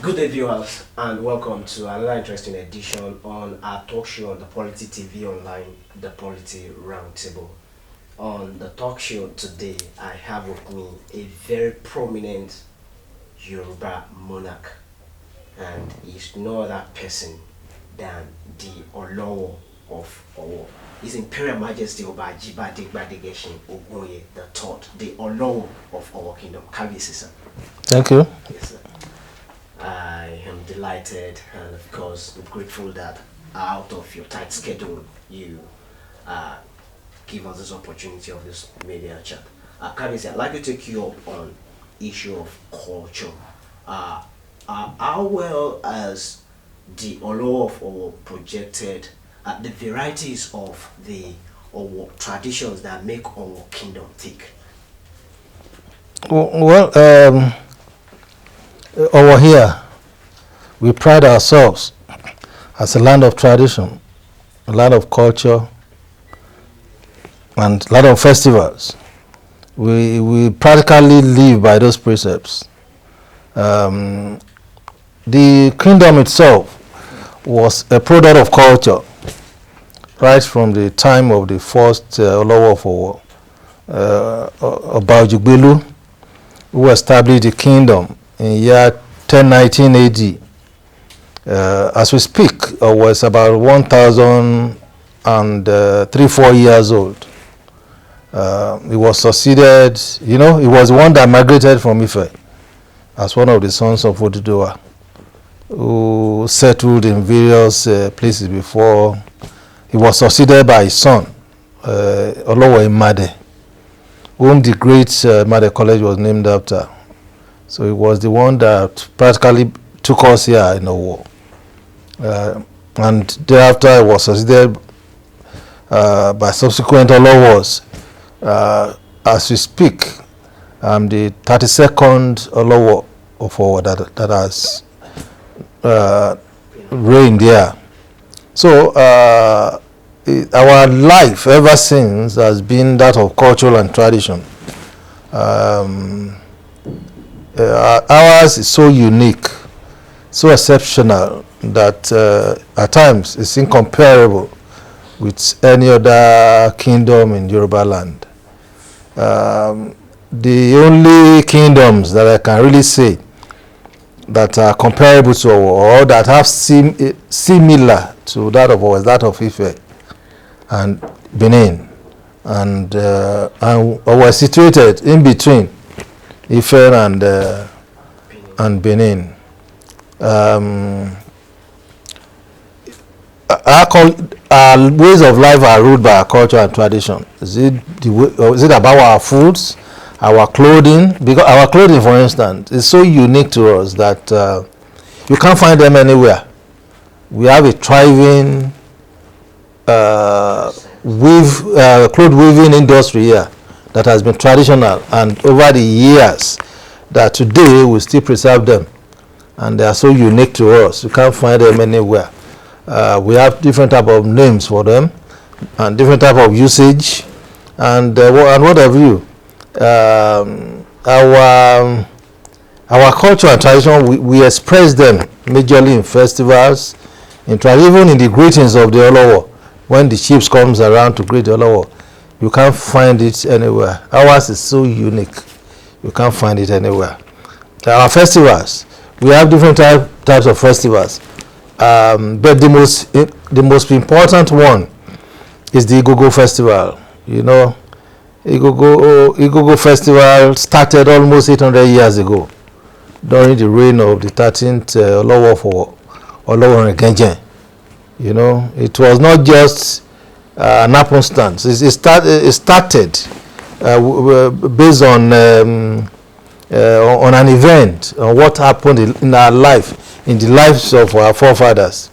Good day, viewers, and welcome to another interesting edition on our talk show on the Polity TV Online, the Polity Roundtable. On the talk show today, I have with me a very prominent Yoruba monarch, and he's no other person than the olowo of Owo. His Imperial Majesty Oba Ajibade Gbadegeshin Ogunye the Third, the olowo of our kingdom. Kabiyesi, sir. Thank you. Yes, sir. I am delighted and, of course, grateful that out of your tight schedule, you give us this opportunity of this media chat. Kabiyesi, I'd like to take you up on issue of culture. How well as the Olowo of Owo projected the varieties of the Owo traditions that make Owo kingdom tick? Well, over here, we pride ourselves as a land of tradition, a land of culture, and a lot of festivals. We practically live by those precepts. The kingdom itself was a product of culture right from the time of the first Olowo of Owo, Oba who established the kingdom in year 1019 AD. As we speak, was about 1,003-4 years old. He was succeeded, he was one that migrated from Ife as one of the sons of Oduduwa, who settled in various places before. He was succeeded by his son, Olowo Imade, whom the great Imade College was named after. So he was the one that practically took us here in Owo. And thereafter he was succeeded by subsequent Olowos. As we speak, I'm the 32nd Olowo of Owo that has reigned here. So our life ever since has been that of culture and tradition. Ours is so unique, so exceptional that at times it's incomparable with any other kingdom in Yoruba land. The only kingdoms that I can really say that are comparable to or that have similar to that of ours, that of Ife and Benin, and were situated in between Ife and Benin. Our ways of life are ruled by our culture and tradition. Is it about our foods, our clothing? Because our clothing, for instance, is so unique to us that you can't find them anywhere. We have a thriving cloth weaving industry here that has been traditional, and over the years that today we still preserve them, and they are so unique to us. You can't find them anywhere. We have different type of names for them and different type of usage and what have you. Our culture and tradition, we express them majorly in festivals, even in the greetings of the Olowo. When the chiefs comes around to greet the Olowo, you can't find it anywhere. Ours is so unique. You can't find it anywhere. Our festivals, we have different types of festivals. But the most important one is the Igogo festival. Igogo festival started almost 800 years ago during the reign of the 13th Olowo for Olowo Ngenje. It was not just an happenstance. It started based on an event, on what happened in our life, in the lives of our forefathers.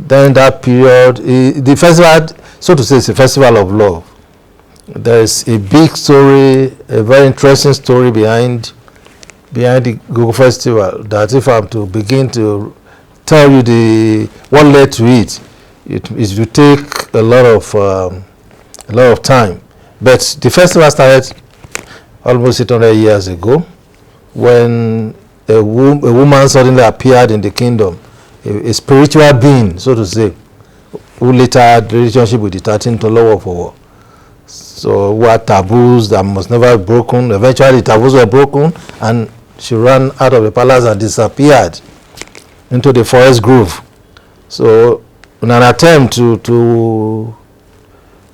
During that period, the festival, so to say, is a festival of love. There is a big story, a very interesting story behind the Igogo festival, that if I'm to begin to tell you what led to it will take a lot of time. But the festival started almost 800 years ago when a woman suddenly appeared in the kingdom, a spiritual being, so to say, who later had relationship with the 13th Olowo for. So who had taboos that must never be broken. Eventually the taboos were broken and she ran out of the palace and disappeared into the forest grove. So in an attempt to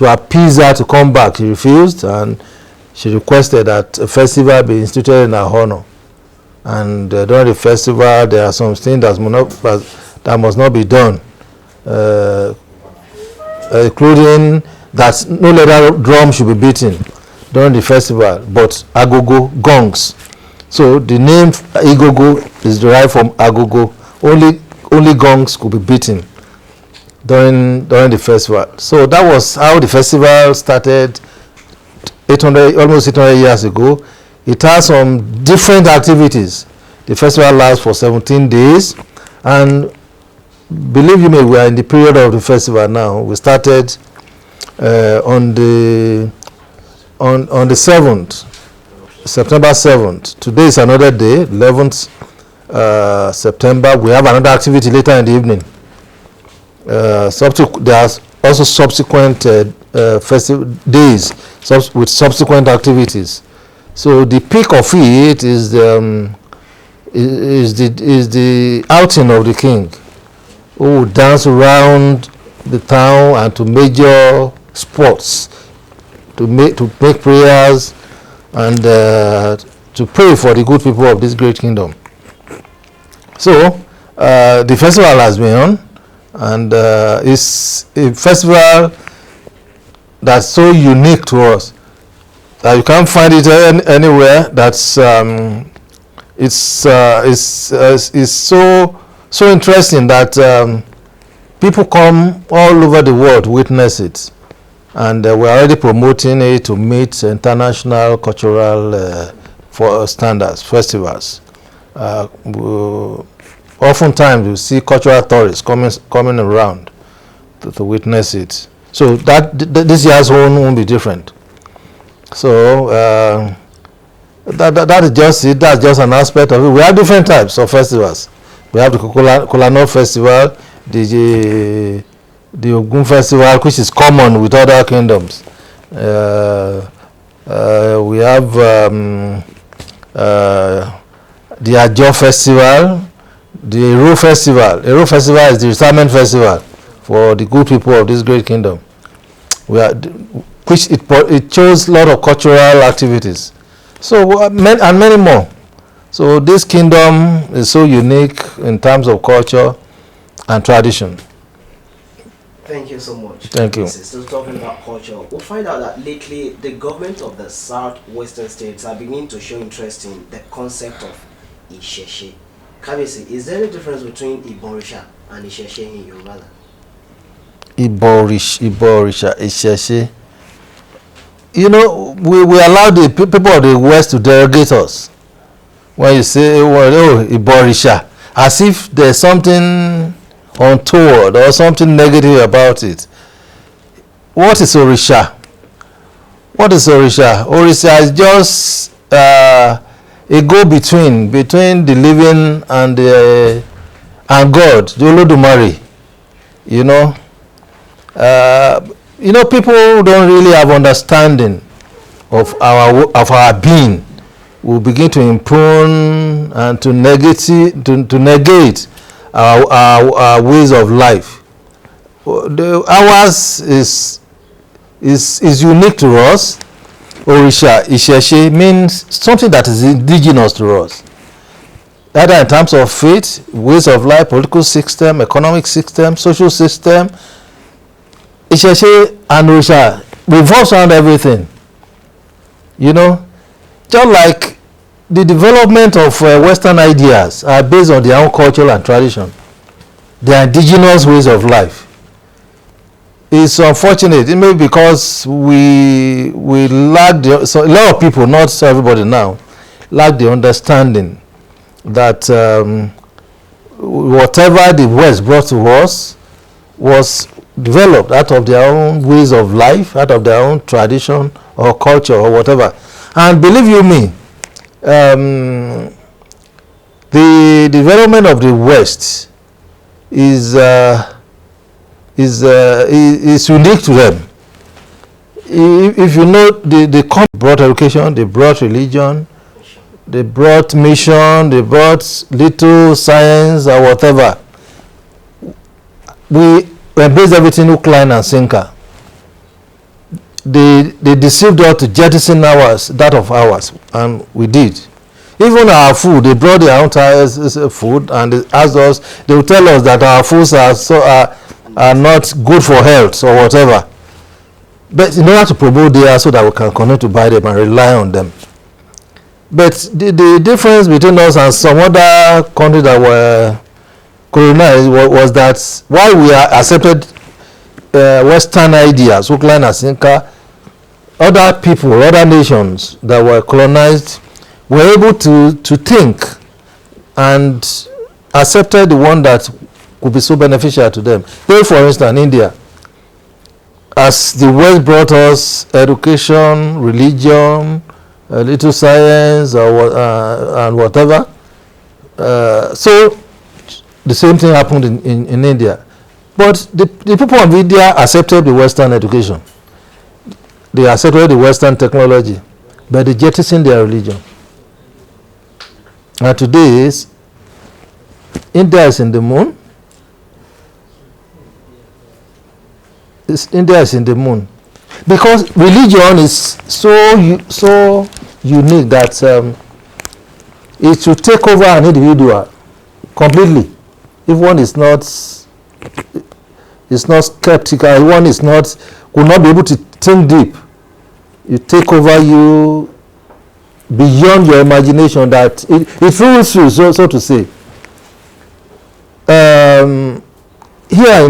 appease her to come back, she refused, and she requested that a festival be instituted in her honor. And during the festival, there are some things that must not be done, including that no leather drum should be beaten during the festival, but agogo, gongs. So the name Igogo is derived from agogo. Only gongs could be beaten during the festival. So that was how the festival started almost 800 years ago. It has some different activities. The festival lasts for 17 days, and believe you me, we are in the period of the festival now. We started on the 7th, September 7th. Today is another day, 11th September. We have another activity later in the evening. There are also subsequent festive days with subsequent activities. So the peak of it is the outing of the king, who will dance around the town and to major sports, to make prayers and to pray for the good people of this great kingdom. So the festival has been on, and it's a festival that's so unique to us that you can't find it anywhere. That's it's so interesting that people come all over the world to witness it, and we're already promoting it to meet international cultural for standards festivals. Oftentimes you see cultural tourists coming around to witness it. So this year's one won't be different. So that is just it. That's just an aspect of it. We have different types of festivals. We have the Kolano festival, the Ogun festival, which is common with other kingdoms. We have the Ajo festival, the Ero festival. Ero festival is the retirement festival for the good people of this great kingdom. Which it shows a lot of cultural activities. So and many more. So this kingdom is so unique in terms of culture and tradition. Thank you so much. Thank you. Still talking about culture, we'll find out that lately the government of the southwestern states are beginning to show interest in the concept of Isheshe. Kabisi, is there any difference between Iborisha and Isheshe in Yoruba? Iborisha, Isheshe. You know, we allow the people of the West to derogate us. When you say, well, oh, Iborisha, as if there's something untoward or something negative about it. What is Orisha? What is Orisha? Orisha is just a go-between between the living and God, the Olodumare. People don't really have understanding of our being. Will begin to impugn and to negate our ways of life. Ours is unique to us. Orisha, Isheshe means something that is indigenous to us, either in terms of faith, ways of life, political system, economic system, social system. Isheshe and Orisha revolves around everything. Just like the development of Western ideas are based on their own culture and tradition, their indigenous ways of life. It's unfortunate. It may be because we lack so a lot of people, not everybody now, lack the understanding that whatever the West brought to us was developed out of their own ways of life, out of their own tradition or culture or whatever. And believe you me, The development of the West is unique to them. If you know, they brought education, they brought religion, they brought mission, they brought little science or whatever. We embrace everything hook, line and sinker. They deceived us to jettison that of ours, and we did. Even our food, they brought their own food, and they asked us, they will tell us that our foods are not good for health or whatever. But in order to promote theirs so that we can continue to buy them and rely on them. But the difference between us and some other countries that were colonized was that while we accepted Western ideas, hook, line and sinker, other people, other nations that were colonized were able to think and accepted the one that could be so beneficial to them. Take for instance India. As the West brought us education, religion, little science and whatever, so the same thing happened in India. But the people of India accepted the Western education. They accepted the Western technology, but they jettisoned their religion. And today, India is in the moon. India is in the moon. Because religion is so unique that it should take over an individual completely. If one is not skeptical, one will not be able to think deep. It take over you beyond your imagination, that it rules you, so to say. Here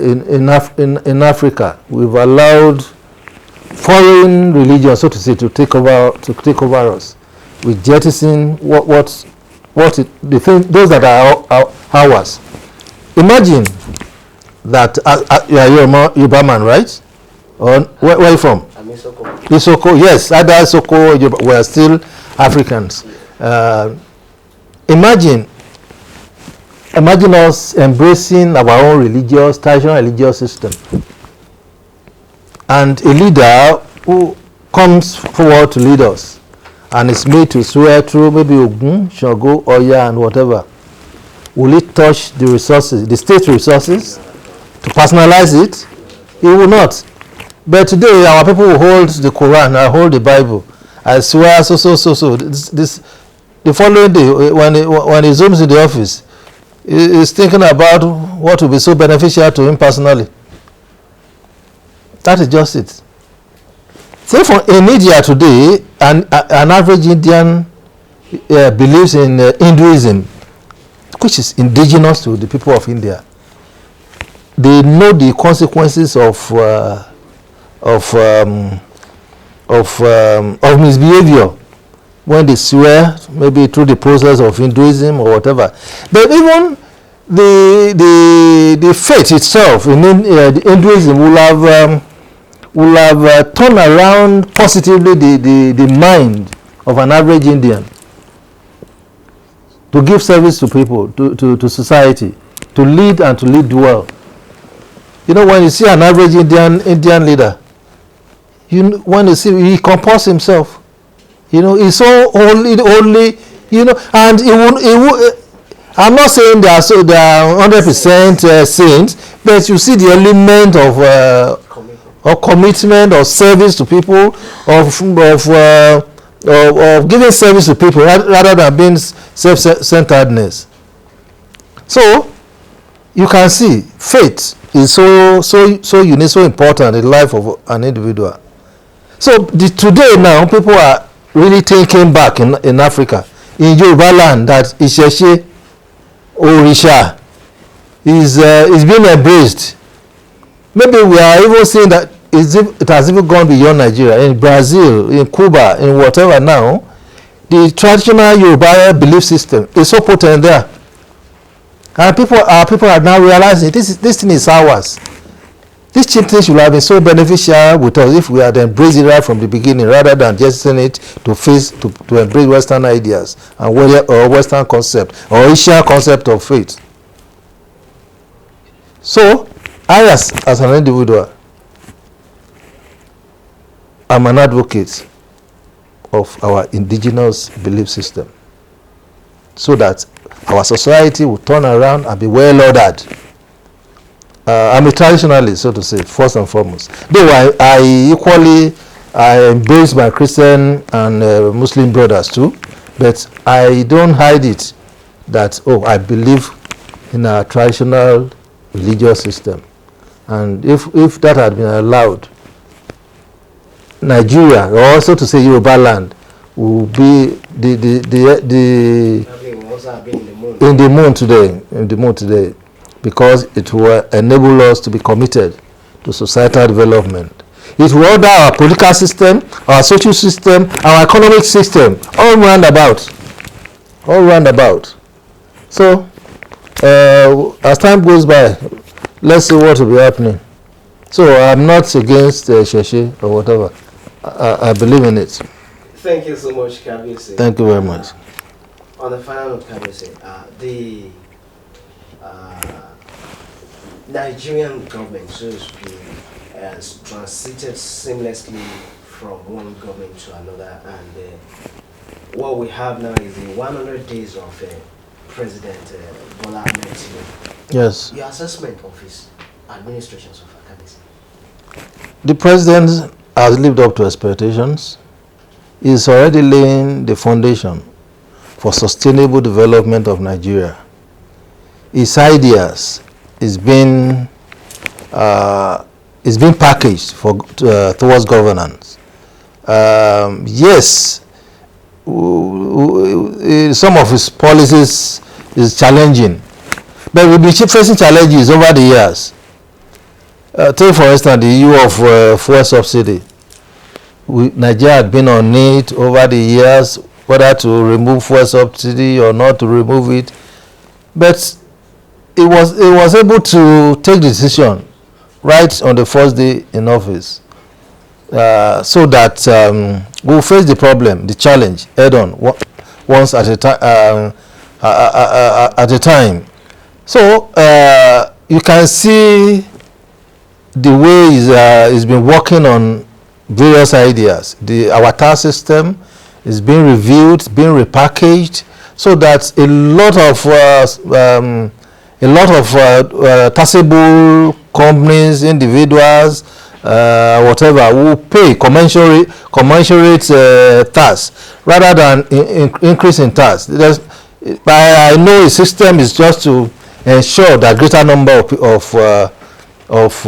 in Africa, we've allowed foreign religion, so to say, to take over us. We jettison those that are ours. Imagine that you are Yoruba man, right? Or where are you from? I'm Isoko. Isoko, yes. Either Isoko, we are still Africans. Imagine us embracing our own traditional religious system, and a leader who comes forward to lead us and is made to swear through maybe Ogun, Shango, Oya and whatever. Will it touch the resources, the state resources, to personalize it? It will not. But today our people will hold the Quran, hold the Bible. I swear so. This the following day when he zooms in the office, he's thinking about what will be so beneficial to him personally. That is just it. Say in India today, an average Indian believes in Hinduism, which is indigenous to the people of India. They know the consequences of misbehavior when they swear, maybe through the process of Hinduism or whatever. But even the faith itself in Hinduism will have turned around positively the mind of an average Indian to give service to people, to society, to lead and to lead well. You know, when you see an average Indian leader, when you see he composes himself, he's so only, and he will. I'm not saying they are 100% saints, but you see the element of commitment or service to people, of giving service to people rather than being self-centeredness. So you can see faith is so unique, so important in the life of an individual. So today now people are really taking back in Africa, in Yoruba land, that Isheshe Orisha is being embraced. Maybe we are even seeing that it has even gone beyond Nigeria. In Brazil, in Cuba, in whatever now, the traditional Yoruba belief system is so potent there. And people are now realizing this thing is ours. This chieftain should have been so beneficial with us if we had embraced it right from the beginning, rather than jettisoning it to embrace Western ideas and or Western concept or Asian concept of faith. So, I as an individual, I'm an advocate of our indigenous belief system, so that our society will turn around and be well ordered. I'm a traditionalist, so to say, first and foremost. Though I equally embrace my Christian and Muslim brothers too, but I don't hide it that, I believe in a traditional religious system. And if that had been allowed, Nigeria, or also to say Yoruba land, will be in the moon today, because it will enable us to be committed to societal development. It will order our political system, our social system, our economic system, all round about. So, as time goes by, let's see what will be happening. So, I'm not against Sheshe or whatever. I believe in it. Thank you so much, Kabiyesi. Thank you very much. On the final note, Kabiyesi, the Nigerian government, so to speak, has transited seamlessly from one government to another, and what we have now is the 100 days of President Bola Ahmed Tinubu. Yes. Your assessment of his administration so far, Kabiyesi? The president has lived up to expectations. He is already laying the foundation for sustainable development of Nigeria. His ideas is being packaged towards governance. Yes, some of his policies is challenging, but we've been facing challenges over the years. Take for instance the issue of fuel subsidy. Nigeria had been on it over the years, whether to remove fuel subsidy or not to remove it, but it was able to take the decision right on the first day in office, so that we'll face the problem, the challenge head on, once at a time. So you can see the way he's been working on various ideas. Our tax system is being reviewed, being repackaged, so that a lot of taxable companies, individuals, whatever, will pay commensurate tax rather than increasing tax. I know the system is just to ensure that greater number of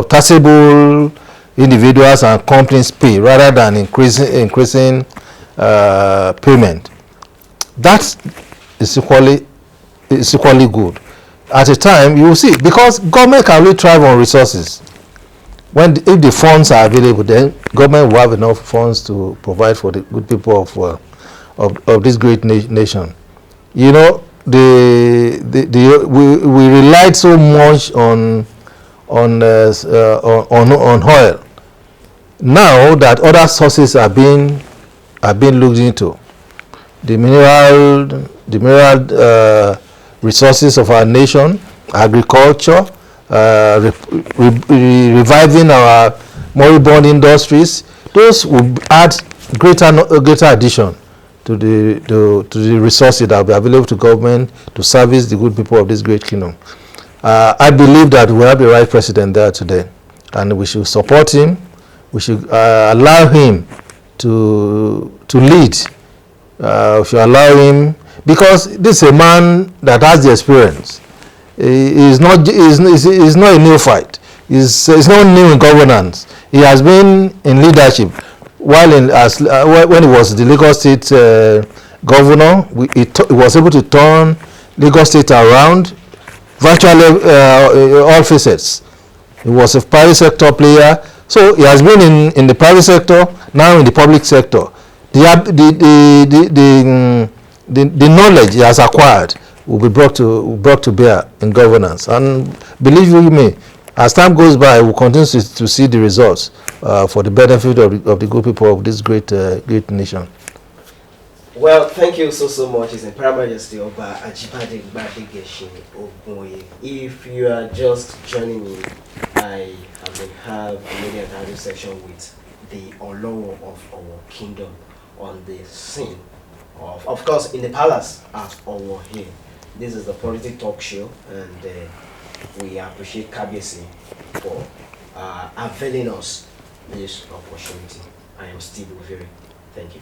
taxable individuals and companies pay rather than increasing payment. That is equally good. At a time, you will see, because government can really thrive on resources. If the funds are available, then government will have enough funds to provide for the good people of this great nation. You know, we relied so much on oil. Now that other sources are being looked into, the mineral resources of our nation, agriculture, reviving our moribund industries, those will add greater addition to the resources that will be available to government to service the good people of this great kingdom. I believe that we have the right president there today, and we should support him. We should allow him to lead. We should allow him, because this is a man that has the experience. He's not a neophyte. He's not new in governance. He has been in leadership when he was the Lagos State governor. He was able to turn Lagos State around virtually all facets. He was a private sector player, so he has been in the private sector, now in the public sector. The knowledge he has acquired will be brought to bear in governance, and believe you me, As time goes by, we'll continue to see the results for the benefit of the good people of this great nation. Well, thank you so much. It's Imperial Majesty Oba Ajibade Gbadegeshin Ogunye. If you are just joining me, I have been have a media interview section with the olowo of our kingdom on the scene of course, in the palace at Owo here. This is the Politics Talk Show, and we appreciate Kabiyesi for availing us this opportunity. I am Steve Uviri. Thank you.